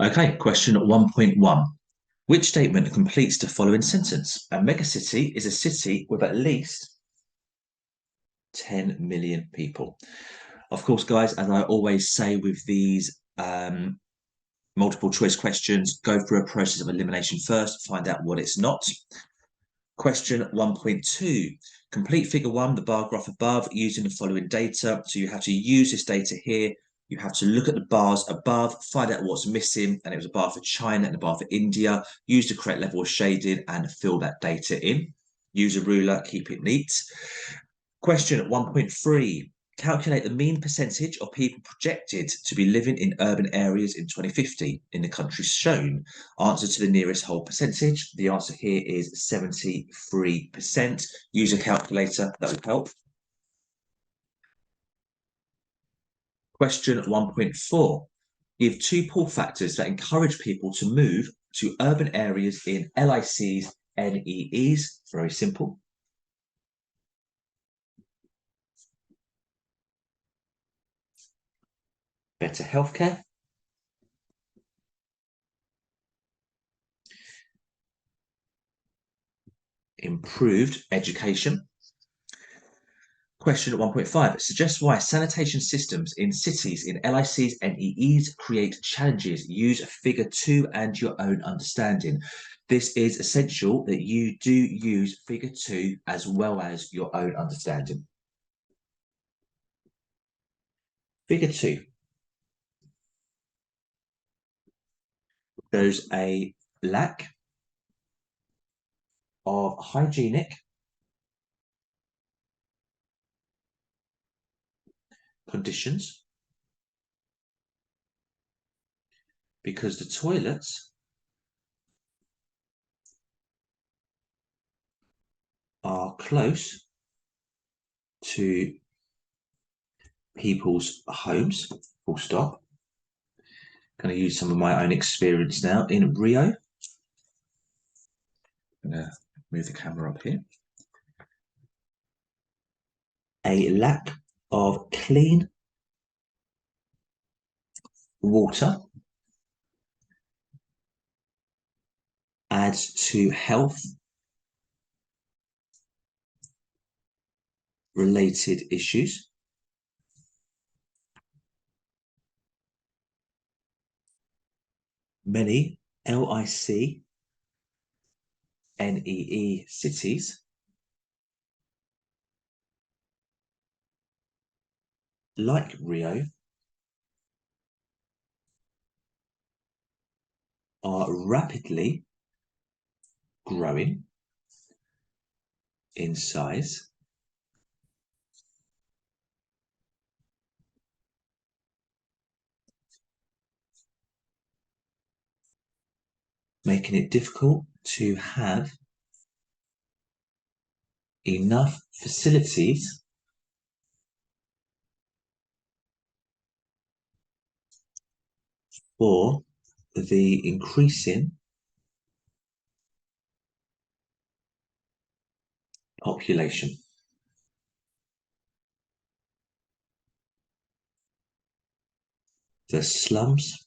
Okay, question 1.1. Which statement completes the following sentence? A megacity is a city with at least 10 million people. Of course, guys, as I always say with these multiple choice questions, go through a process of elimination first, find out what it's not. Question 1.2. Complete figure 1, the bar graph above, using the following data. So you have to use this data here. You have to look at the bars above, find out what's missing, and it was a bar for China and a bar for India. Use the correct level of shading and fill that data in. Use a ruler, keep it neat. Question 1.3. Calculate the mean percentage of people projected to be living in urban areas in 2050 in the countries shown. Answer to the nearest whole percentage. The answer here is 73%. Use a calculator, that would help. Question 1.4. Give two pull factors that encourage people to move to urban areas in LICs, NEEs. Very simple. Better healthcare, improved education. Question 1.5. Suggest why sanitation systems in cities in LICs and NEEs create challenges. Use figure 2 and your own understanding. This is essential that you do use figure 2 as well as your own understanding. Figure 2 shows a lack of hygienic conditions because the toilets are close to people's homes, full stop. Going to use some of my own experience now in Rio. I'm going to move the camera up here. A lack of clean water adds to health related issues. Many LIC NEE cities like Rio are rapidly growing in size, making it difficult to have enough facilities for the increasing population. The slums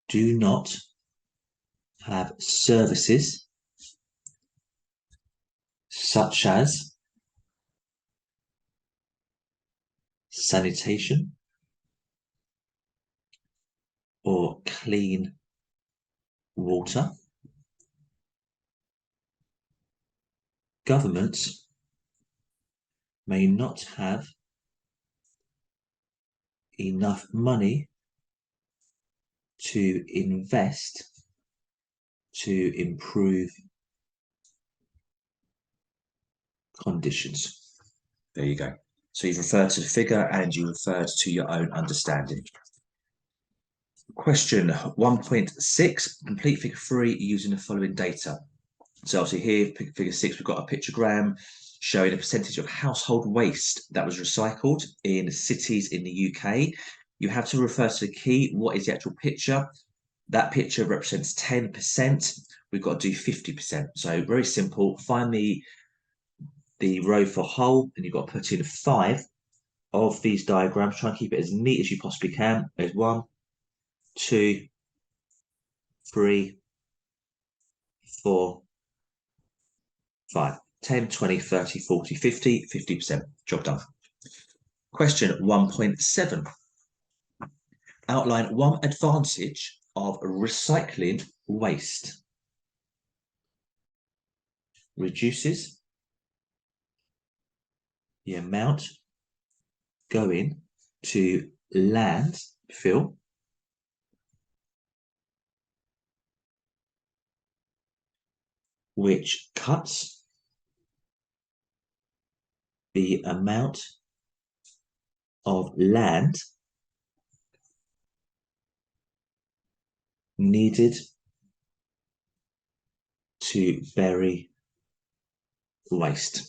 do not have services such as sanitation or clean water. Governments may not have enough money to invest to improve conditions. There you go. So you've referred to the figure and you referred to your own understanding. Question 1.6, complete figure 3 using the following data. So obviously here, figure 6, we've got a pictogram showing a percentage of household waste that was recycled in cities in the UK. You have to refer to the key. What is the actual picture? That picture represents 10%. We've got to do 50%. So very simple. Find the row for whole, and you've got to put in 5 of these diagrams. Try and keep it as neat as you possibly can. There's 1, 2, 3, 4, 5. 10, 20, 30, 40, 50, 50%. Job done. Question 1.7. Outline one advantage of recycling waste. Reduces the amount going to landfill, which cuts the amount of land needed to bury waste.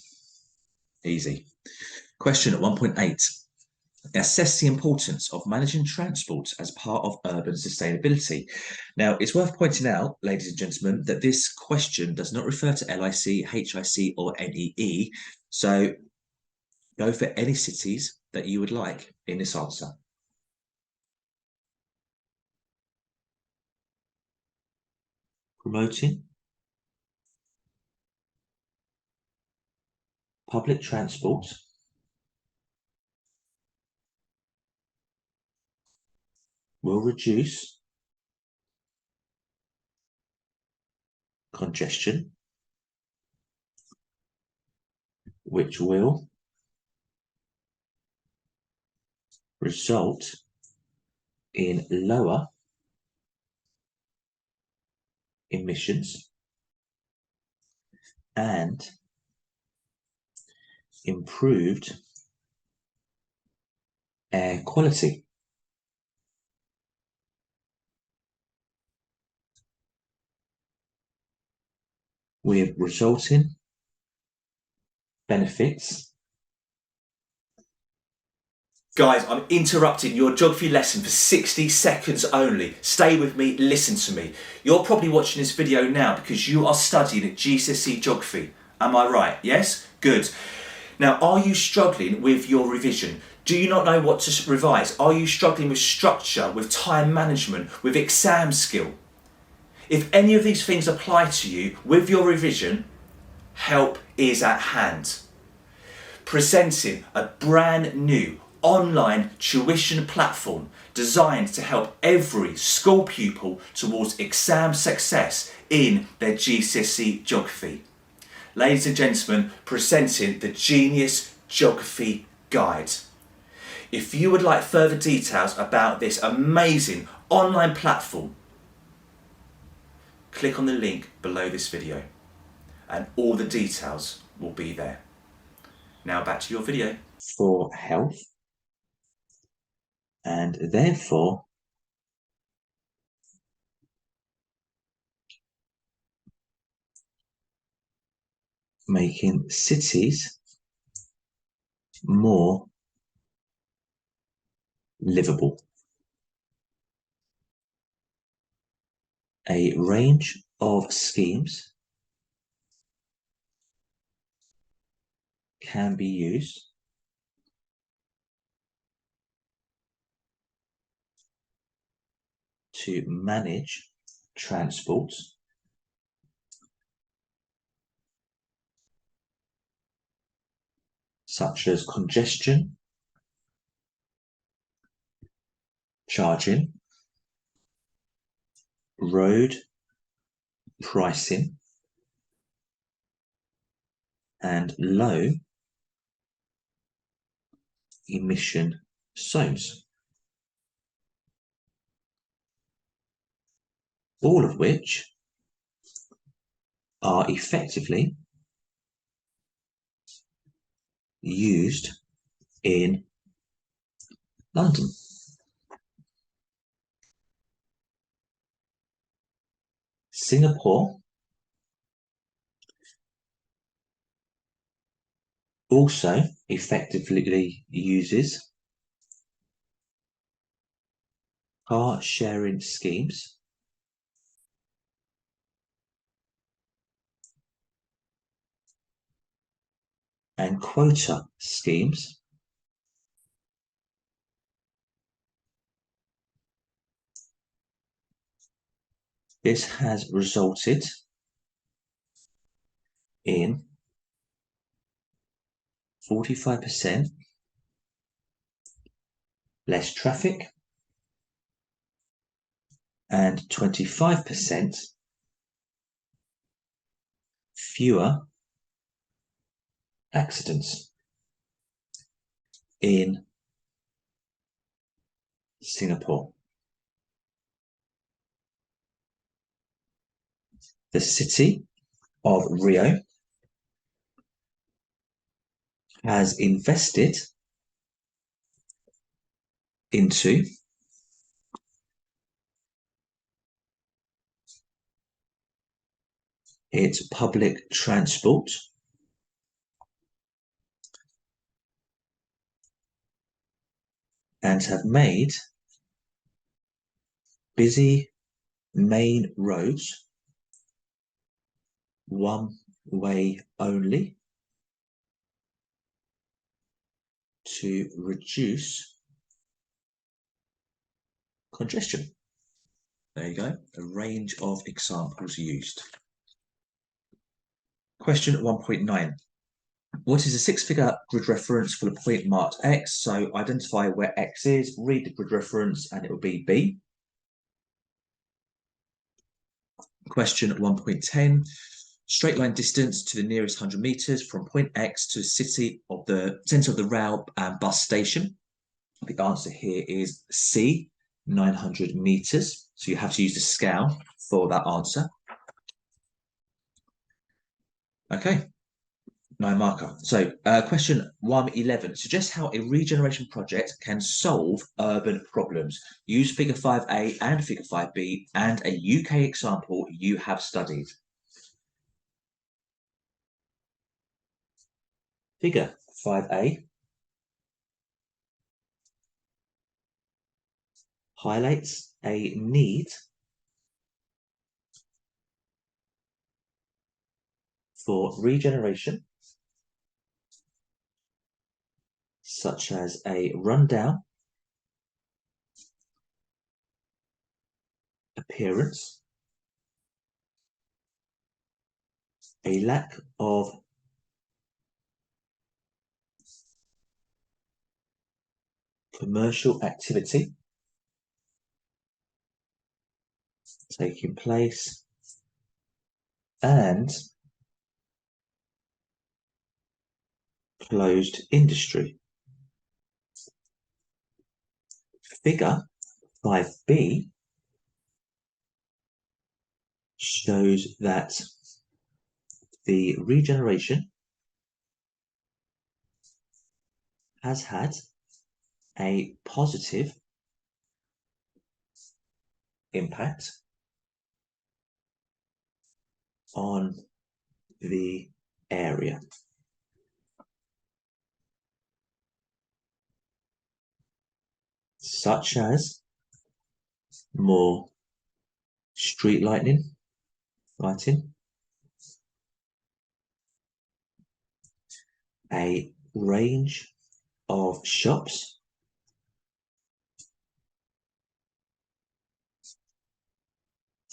Easy. Question 1.8. Assess the importance of managing transport as part of urban sustainability. Now, it's worth pointing out, ladies and gentlemen, that this question does not refer to LIC, HIC, or NEE. So go for any cities that you would like in this answer. Promoting public transport will reduce congestion, which will result in lower emissions and improved air quality. With resulting benefits. Guys, I'm interrupting your geography lesson for 60 seconds only. Stay with me, listen to me. You're probably watching this video now because you are studying at GCSE Geography. Am I right? Yes? Good. Now, are you struggling with your revision? Do you not know what to revise? Are you struggling with structure, with time management, with exam skill? If any of these things apply to you with your revision, help is at hand. Presenting a brand new online tuition platform designed to help every school pupil towards exam success in their GCSE Geography. Ladies and gentlemen, presenting the Genius Geography Guide. If you would like further details about this amazing online platform, click on the link below this video and all the details will be there. Now back to your video. For health, and therefore making cities more livable. A range of schemes can be used to manage transport such as congestion, charging, road pricing, and low emission zones. All of which are effectively used in London. Singapore also effectively uses car sharing schemes and quota schemes This has resulted in 45% less traffic and 25% fewer accidents in Singapore. The city of Rio has invested into its public transport and have made busy main roads one way only to reduce congestion. There you go, a range of examples used. Question 1.9. What is a six-figure grid reference for the point marked X? So identify where X is, read the grid reference, and it will be B. Question 1.10. Straight line distance to the nearest 100 meters from point X to the city of the center of the rail and bus station. The answer here is C, 900 meters. So you have to use the scale for that answer. Okay, 9 marker. So question 111. Suggest how a regeneration project can solve urban problems. Use figure 5A and figure 5B and a UK example you have studied. Figure 5A highlights a need for regeneration, such as a rundown appearance, a lack of commercial activity taking place, and closed industry. Figure 5B shows that the regeneration has had a positive impact on the area. Such as more street lighting, a range of shops,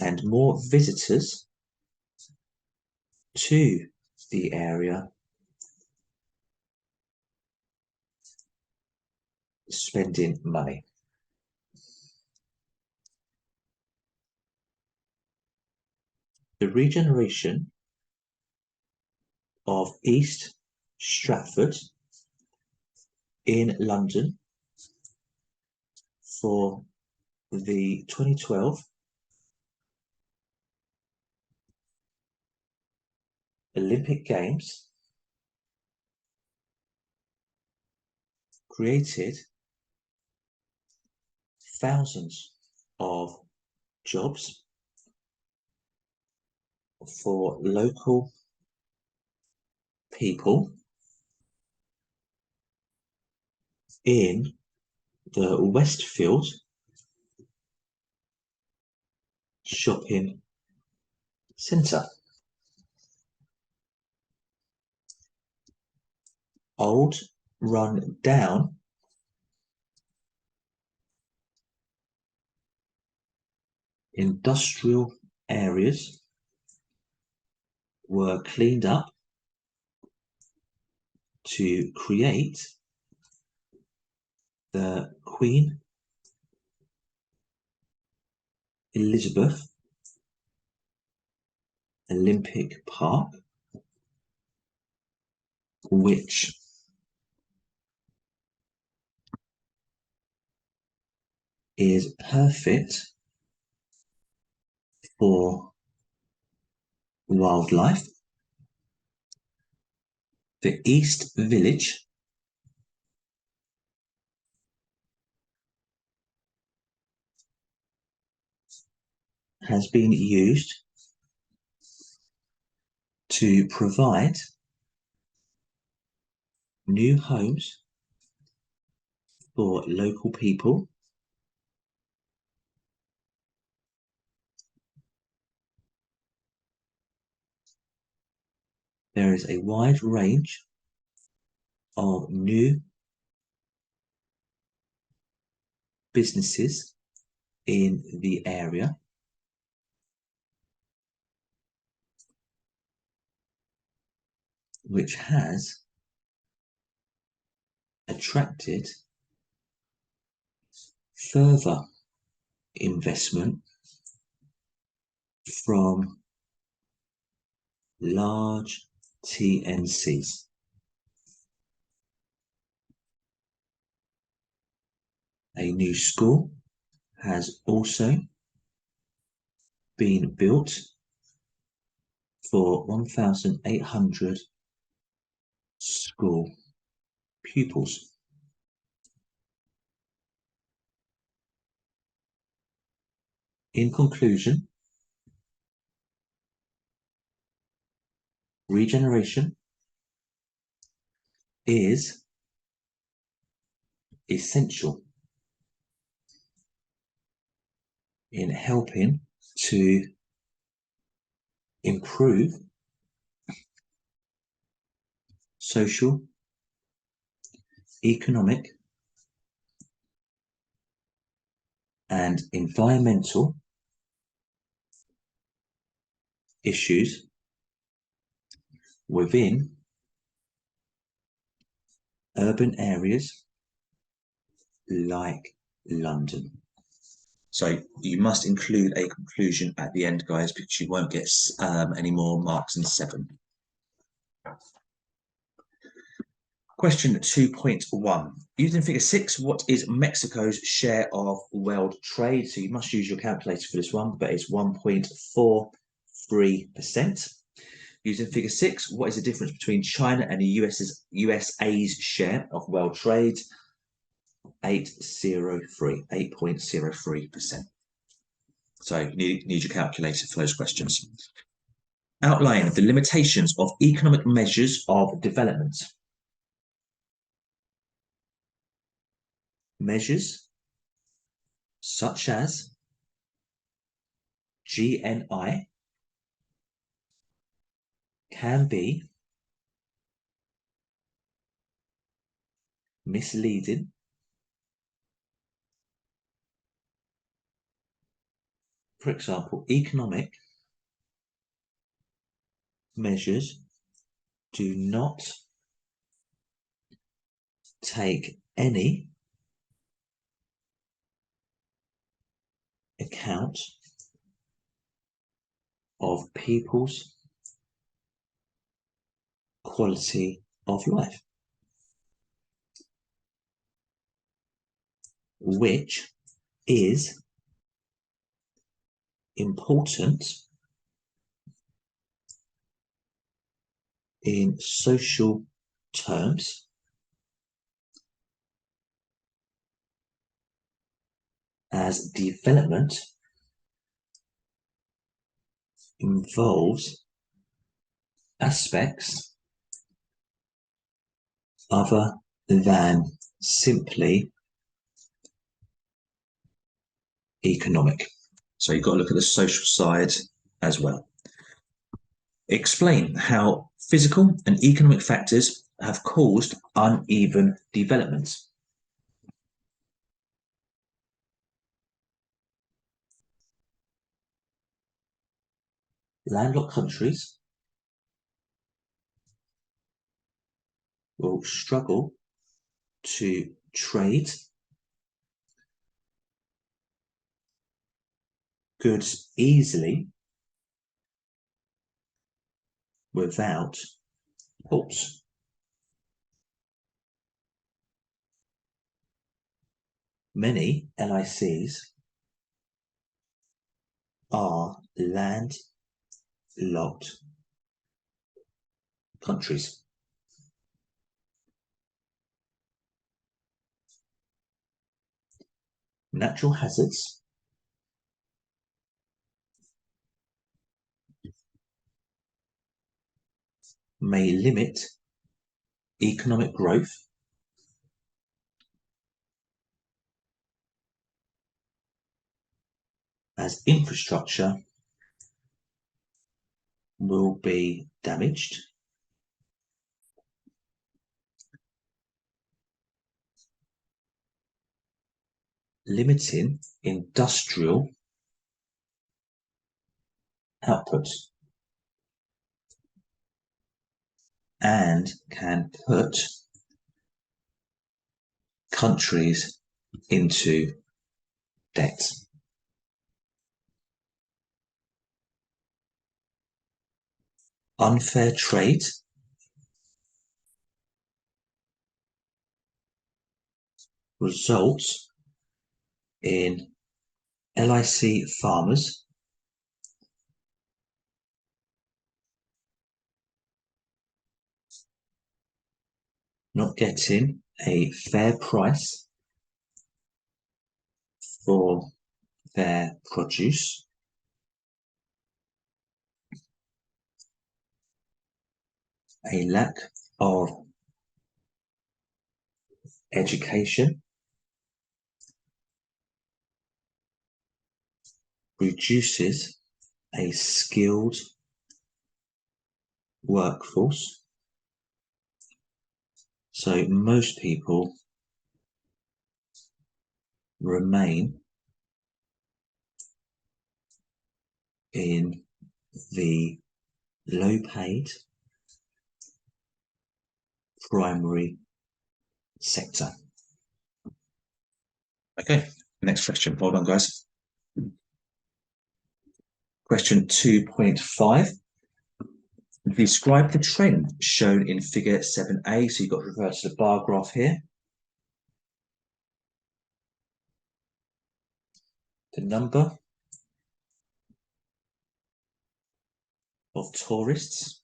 and more visitors to the area spending money. The regeneration of East Stratford in London for the 2012 Olympic Games created thousands of jobs for local people in the Westfield shopping centre. Old, run down industrial areas were cleaned up to create the Queen Elizabeth Olympic Park, which is perfect for wildlife. The East Village has been used to provide new homes for local people. There is a wide range of new businesses in the area, which has attracted further investment from large TNCs. A new school has also been built for 1,800 school pupils. In conclusion, regeneration is essential in helping to improve social, economic, and environmental issues within urban areas like London. So you must include a conclusion at the end, guys, because you won't get any more marks than 7. Question 2.1. Using figure 6, what is Mexico's share of world trade? So you must use your calculator for this one, but it's 1.43%. Using figure 6, what is the difference between China and the USA's share of world trade? 8.03%. So you need your calculator for those questions. Outline the limitations of economic measures of development. Measures such as GNI can be misleading, for example, economic measures do not take any account of people's quality of life, which is important in social terms as development involves aspects other than simply economic. So you've got to look at the social side as well. Explain how physical and economic factors have caused uneven development. landlocked countries will struggle to trade goods easily without ports. Many LICs are landlocked countries. Natural hazards may limit economic growth as infrastructure will be damaged, limiting industrial output, and can put countries into debt. Unfair trade results in LIC farmers not getting a fair price for their produce, a lack of education, reduces a skilled workforce. So most people remain in the low-paid primary sector. Okay, next question. Hold on, guys. Question 2.5. Describe the trend shown in figure 7a. So you've got to refer to the bar graph here. The number of tourists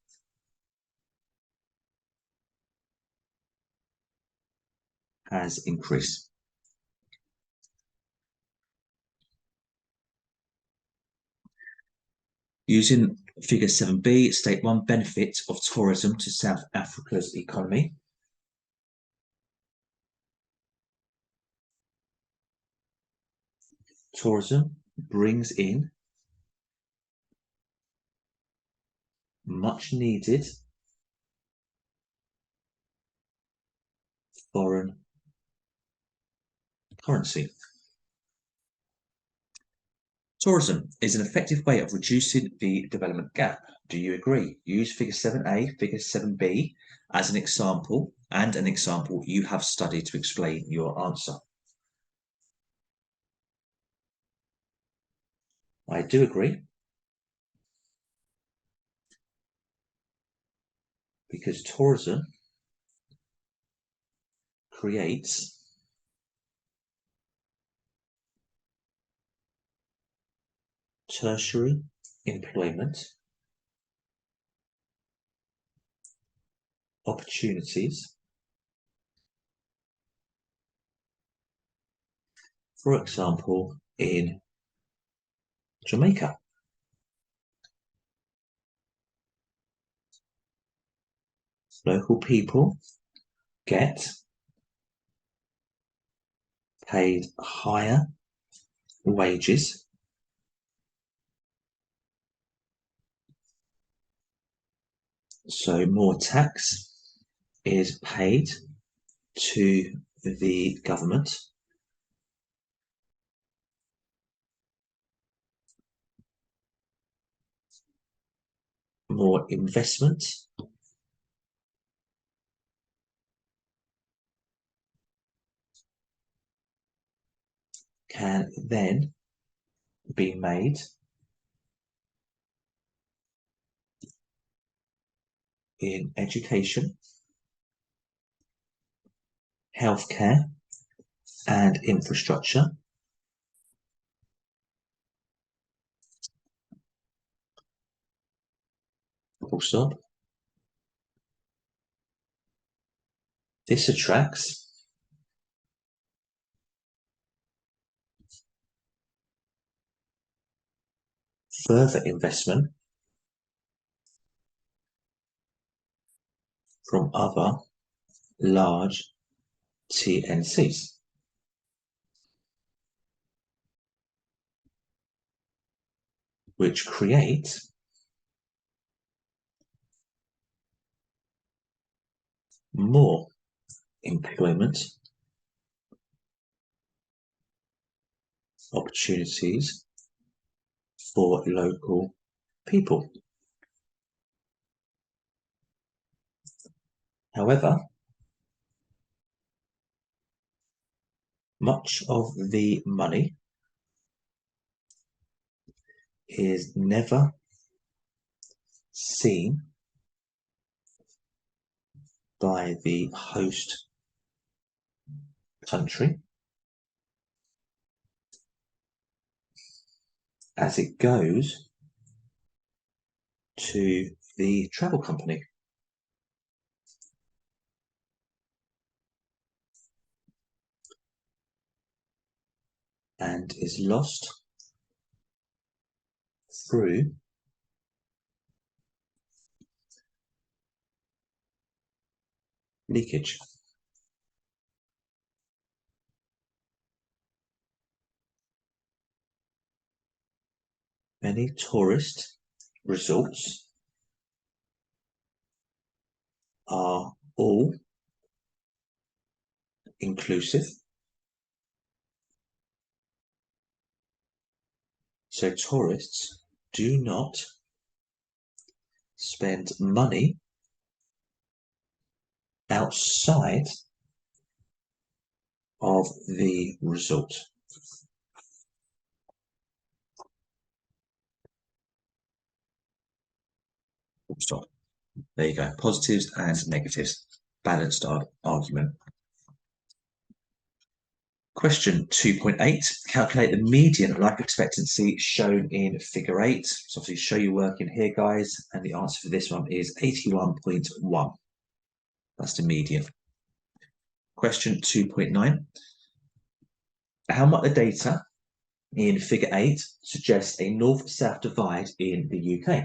has increased. Using figure 7b, state one benefit of tourism to South Africa's economy. Tourism brings in much needed foreign currency. Tourism is an effective way of reducing the development gap. Do you agree? Use figure 7a, figure 7b as an example and an example you have studied to explain your answer. I do agree. Because tourism creates tertiary employment opportunities, for example, in Jamaica. Local people get paid higher wages so more tax is paid to the government. more investment can then be made in education, healthcare, and infrastructure. Full stop. This attracts further investment from other large TNCs. Which create more employment opportunities for local people. However, much of the money is never seen by the host country as it goes to the travel company. And is lost through leakage. Many tourist resorts are all inclusive. So tourists do not spend money outside of the resort. Stop. There you go. Positives and negatives. Balanced argument. Question 2.8. Calculate the median life expectancy shown in figure 8. So obviously show your work in here, guys. And the answer for this one is 81.1. That's the median. Question 2.9. How much the data in figure 8 suggests a north-south divide in the UK?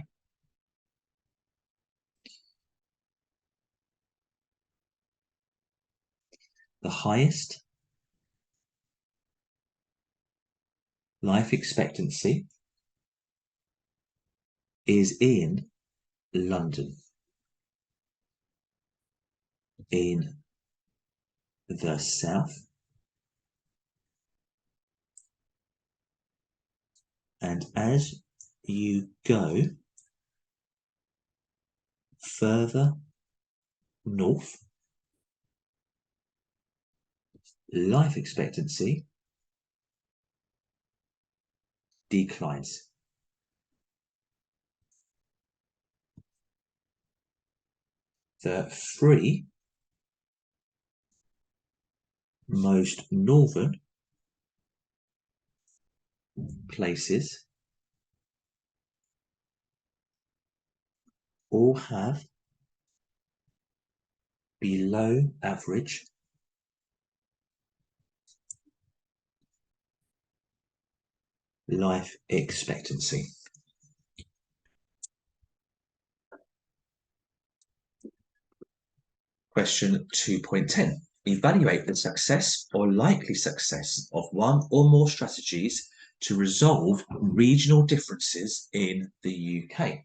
The highest life expectancy is in London, in the south, and as you go further north, life expectancy declines. The three most northern places all have below average life expectancy. Question 2.10. Evaluate the success or likely success of one or more strategies to resolve regional differences in the UK.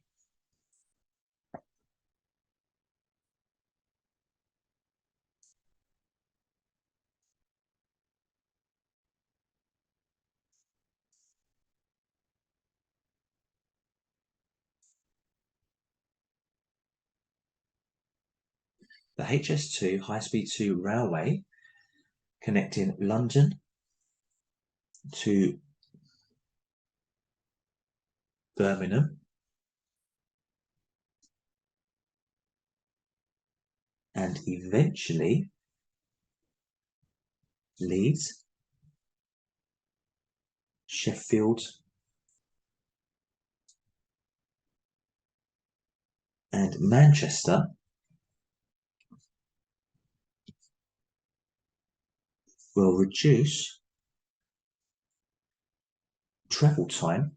The HS2 high-speed 2 railway connecting London to Birmingham and eventually Leeds, Sheffield, and Manchester will reduce travel time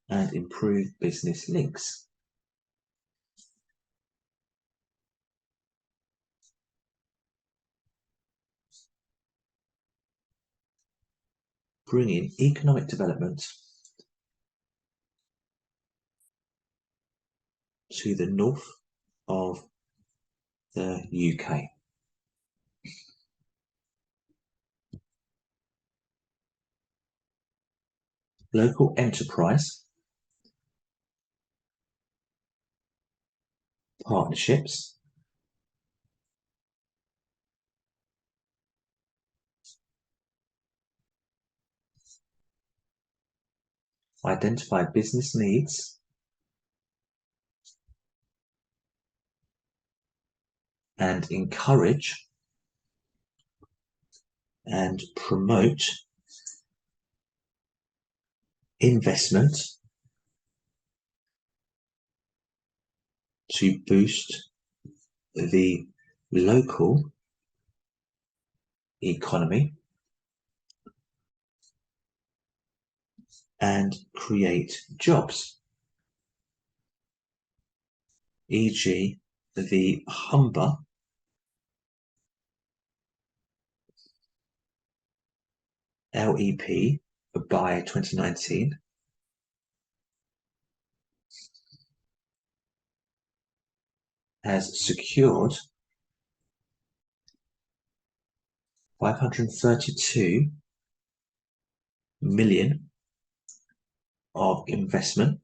and improve business links. Bringing economic development to the north of the UK. Local enterprise partnerships identify business needs and encourage and promote investment to boost the local economy and create jobs, e.g. the Humber LEP by 2019 has secured 532 million of investment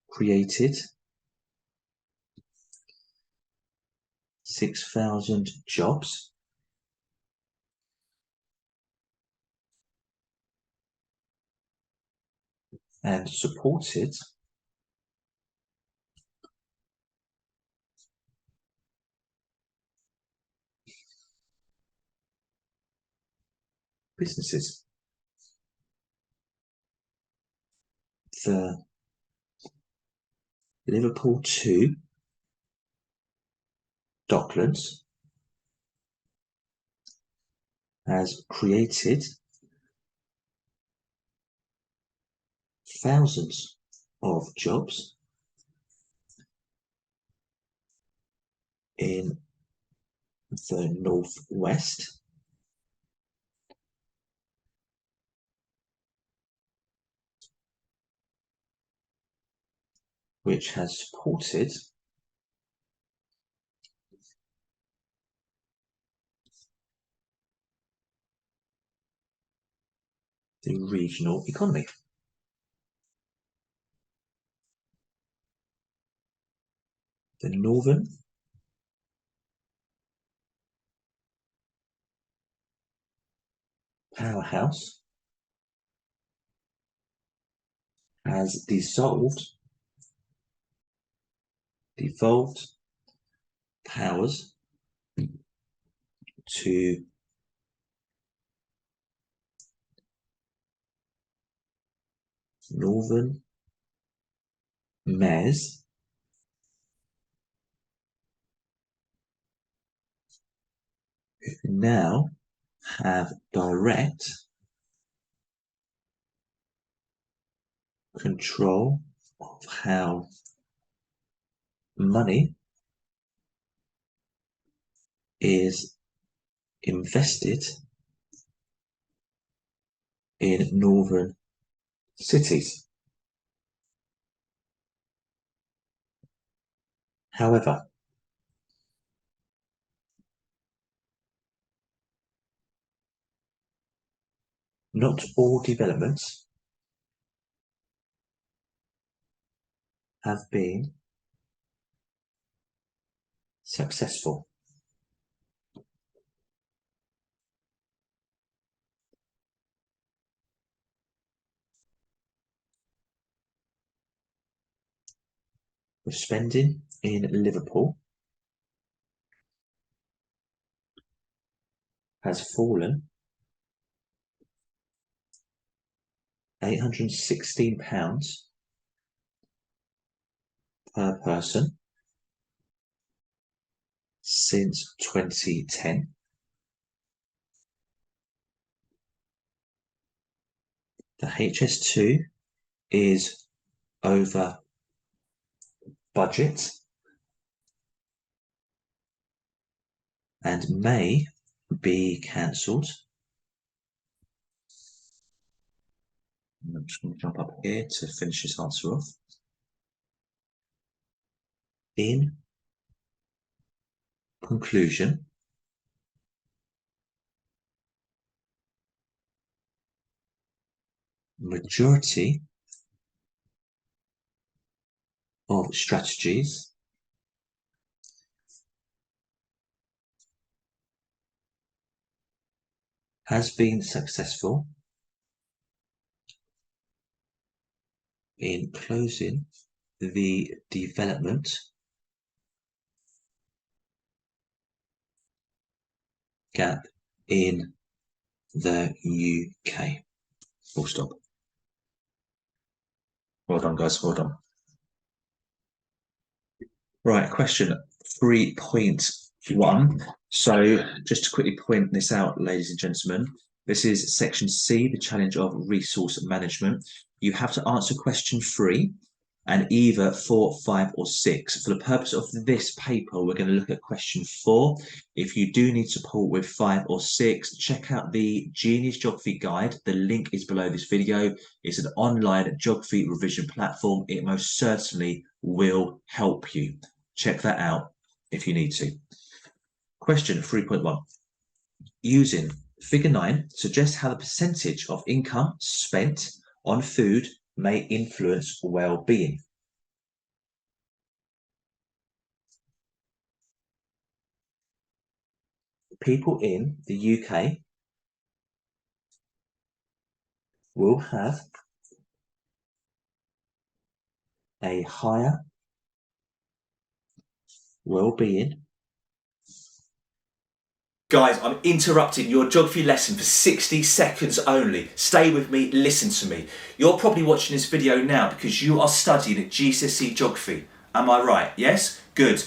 created 6,000 jobs and supported businesses. The Liverpool 2 Docklands has created thousands of jobs in the northwest which has supported the regional economy. The Northern Powerhouse has devolved powers to Northern mayors who now have direct control of how money is invested in northern cities. However, Not all developments have been successful. The spending in Liverpool has fallen £816 per person since 2010. The HS2 is over budget and may be cancelled. I'm just going to jump up here to finish this answer off. In conclusion, majority of strategies has been successful in closing the development gap in the UK. Full stop. Well done, guys. Well done. Right, question 3.1. So just to quickly point this out, ladies and gentlemen, this is section C, the challenge of resource management. You have to answer question 3 and either 4, 5 or 6. For the purpose of this paper, we're going to look at question 4. If you do need support with 5 or 6, check out the Genius Geography Guide. The link is below this video. It's an online geography revision platform. It most certainly will help you. Check that out if you need to. Question 3.1. Using figure 9, suggest how the percentage of income spent on food may influence well-being. People in the UK will have a higher well-being. Guys, I'm interrupting your geography lesson for 60 seconds only. Stay with me, listen to me. You're probably watching this video now because you are studying at GCSE Geography. Am I right? Yes? Good.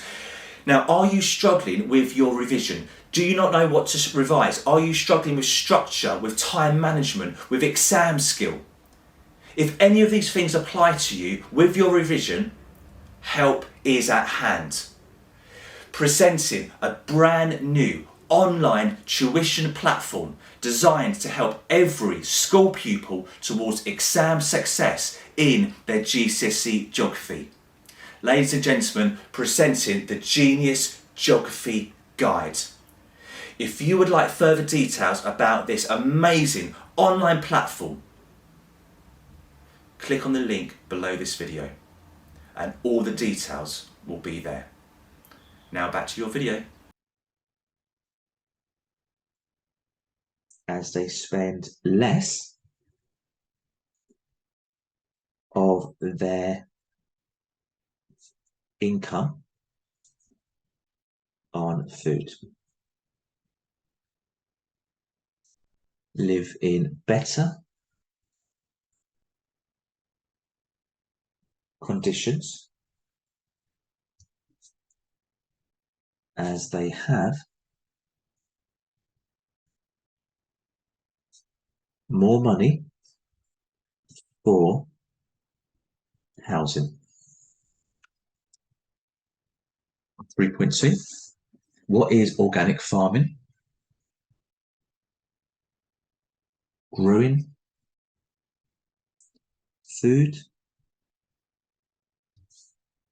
Now, are you struggling with your revision? Do you not know what to revise? Are you struggling with structure, with time management, with exam skill? If any of these things apply to you with your revision, help is at hand. Presenting a brand new online tuition platform designed to help every school pupil towards exam success in their GCSE Geography. Ladies and gentlemen, presenting the Genius Geography Guide. If you would like further details about this amazing online platform, click on the link below this video and all the details will be there. Now back to your video. As they spend less of their income on food, live in better conditions as they have more money for housing. 3.2. What is organic farming? Growing food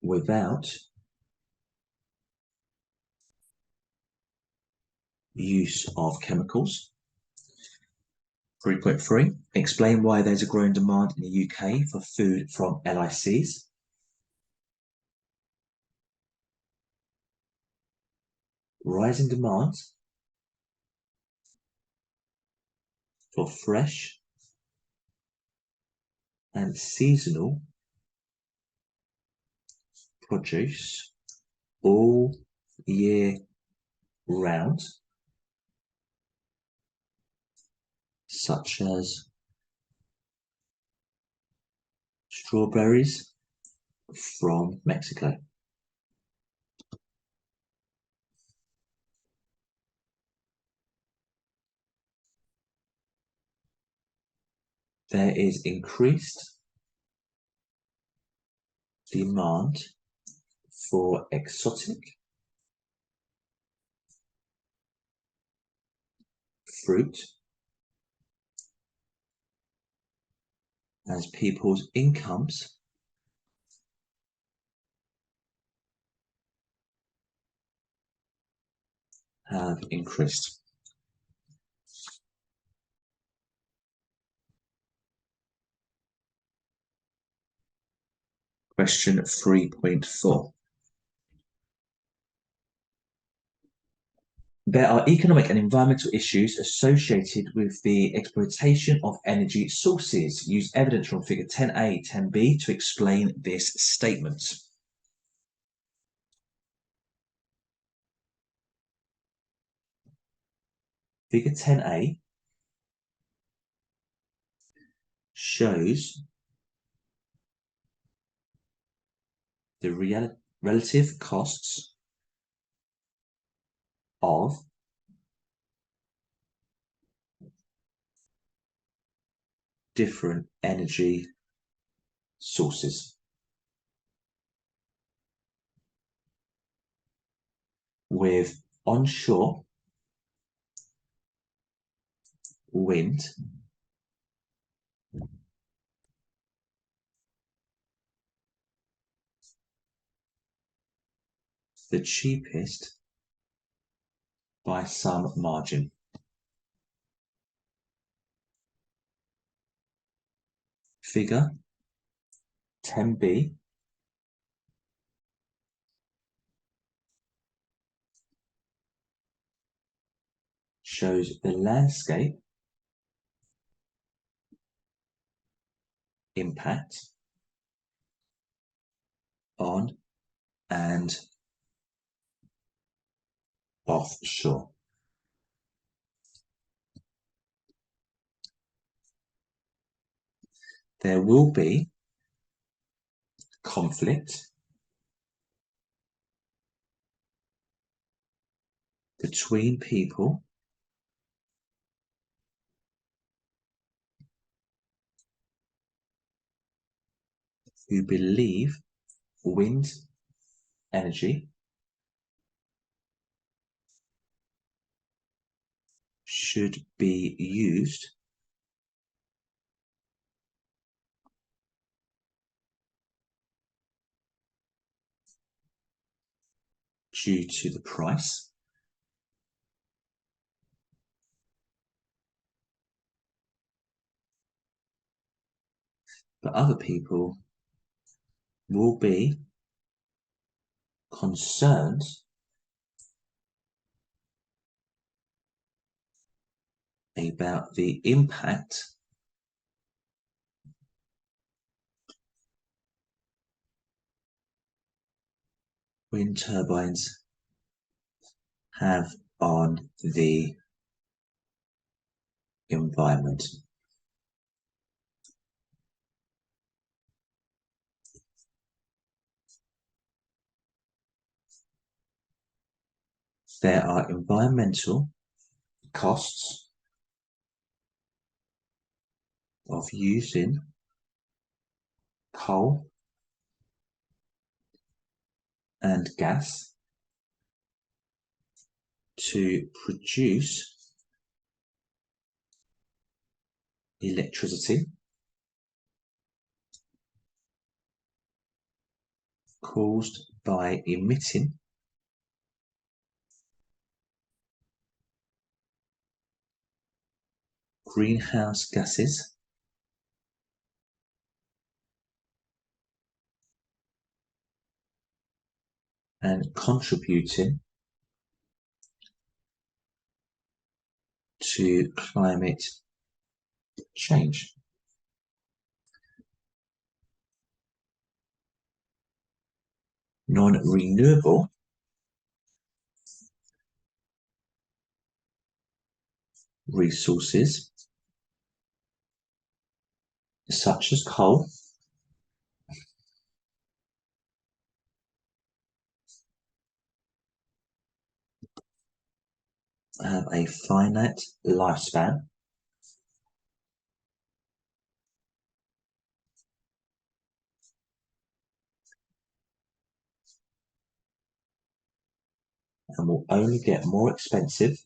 without use of chemicals. 3.3. Explain why there's a growing demand in the UK for food from LICs. Rising demand for fresh and seasonal produce all year round, such as strawberries from Mexico. There is increased demand for exotic fruit as people's incomes have increased. Question 3.4. There are economic and environmental issues associated with the exploitation of energy sources. Use evidence from figure 10a, 10b to explain this statement. Figure 10a shows the relative costs of different energy sources. With onshore wind the cheapest by some margin. Figure 10b shows the landscape impact on and offshore. There will be conflict between people who believe wind energy should be used due to the price, but other people will be concerned about the impact wind turbines have on the environment. There are environmental costs of using coal and gas to produce electricity caused by emitting greenhouse gases and contributing to climate change. Non-renewable resources such as coal have a finite lifespan and will only get more expensive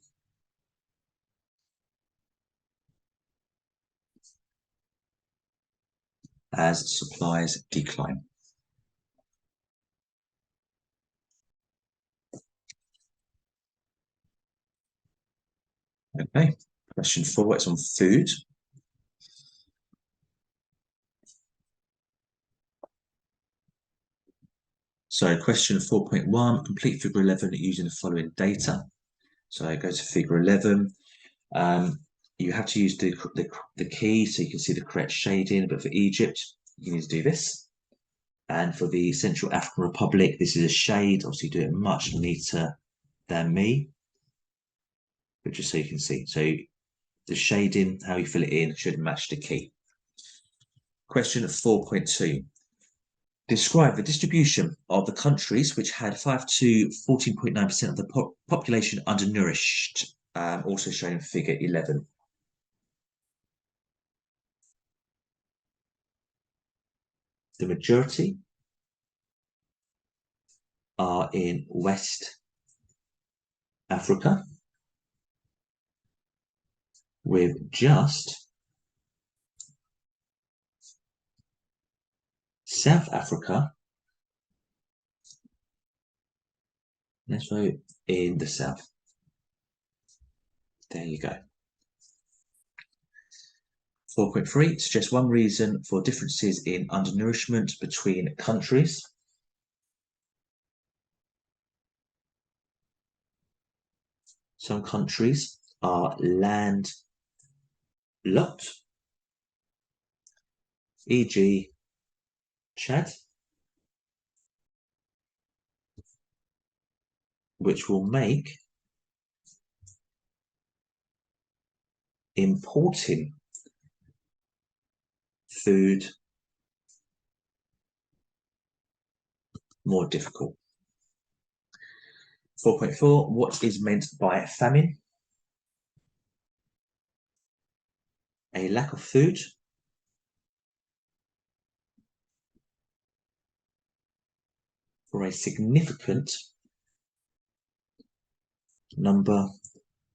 as supplies decline. Okay, question 4, it's on food. So question 4.1, complete figure 11 using the following data. So go to figure 11. You have to use the key so you can see the correct shading, but for Egypt, you need to do this. And for the Central African Republic, this is a shade. Obviously, do it much neater than me, but just so you can see. So the shading, how you fill it in, should match the key. Question 4.2. Describe the distribution of the countries which had 5 to 14.9% of the population undernourished, also shown in figure 11. The majority are in West Africa, with just South Africa, let's vote in the south. There you go. 4.3, suggest one reason for differences in undernourishment between countries. Some countries are landlocked, e.g. Chad, which will make importing food more difficult. 4.4, what is meant by famine? A lack of food for a significant number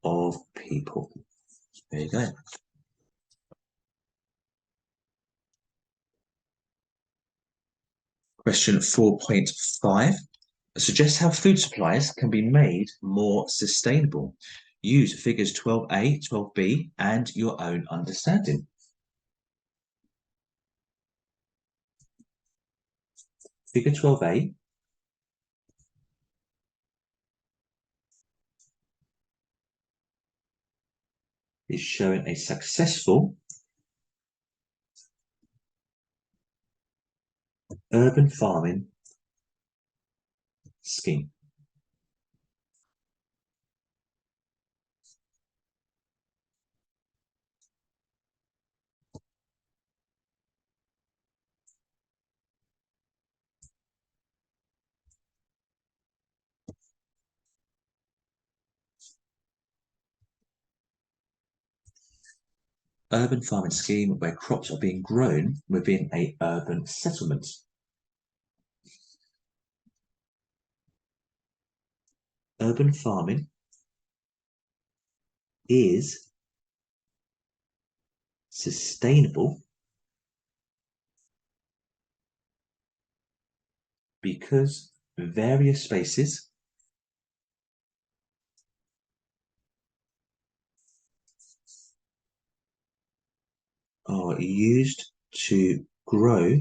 of people. There you go. Question 4.5. Suggest how food supplies can be made more sustainable. Use figures 12a, 12b, and your own understanding. Figure 12a is showing a successful urban farming scheme. Urban farming scheme where crops are being grown within an urban settlement. Urban farming is sustainable because various spaces are used to grow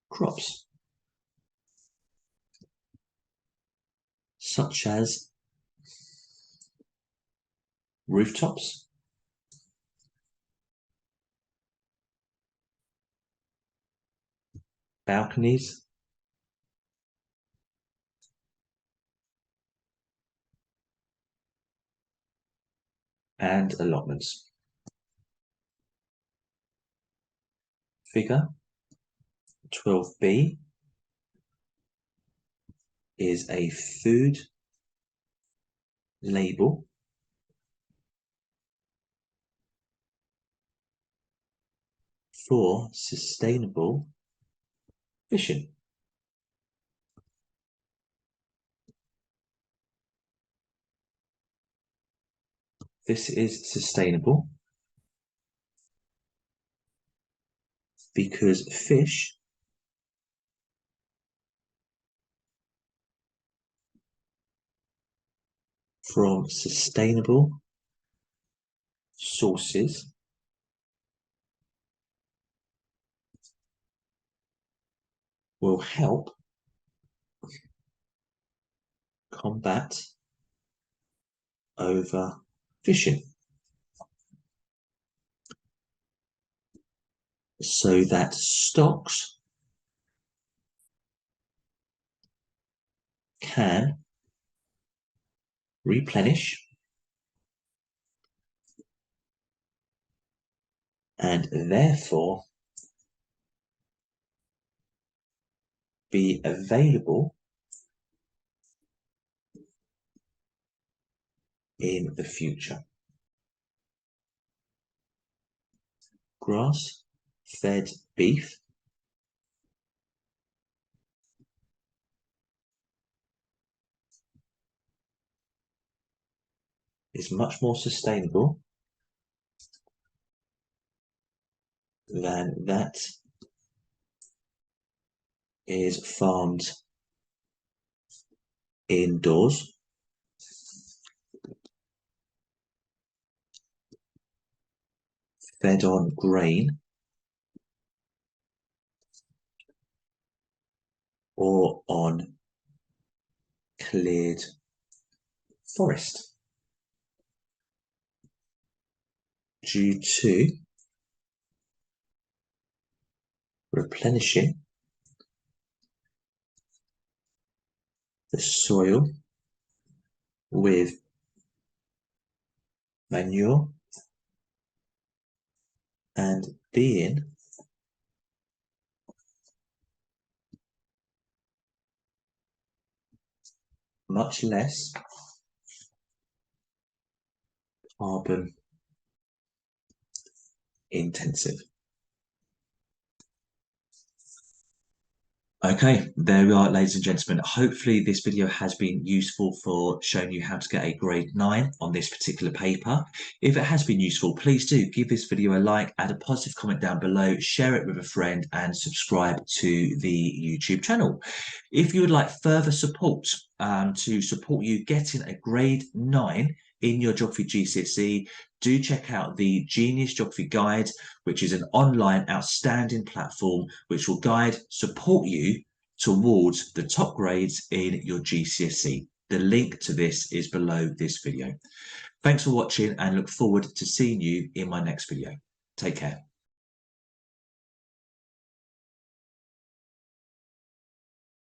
crops, such as rooftops, balconies, and allotments. Figure 12b is a food label for sustainable fishing. This is sustainable because fish from sustainable sources will help combat overfishing, so that stocks can replenish and therefore be available in the future. Grass-fed beef is much more sustainable than that is farmed indoors, fed on grain, or on cleared forest, due to replenishing the soil with manure and being much less carbon intensive. Okay, there we are, ladies and gentlemen. Hopefully this video has been useful for showing you how to get a grade 9 on this particular paper. If it has been useful, please do give this video a like, add a positive comment down below, share it with a friend, and subscribe to the YouTube channel. If you would like further support to support you getting a grade 9 in your Geography GCSE, do check out the Genius Geography Guide, which is an online outstanding platform which will support you towards the top grades in your GCSE. The link to this is below this video. Thanks for watching and look forward to seeing you in my next video. Take care.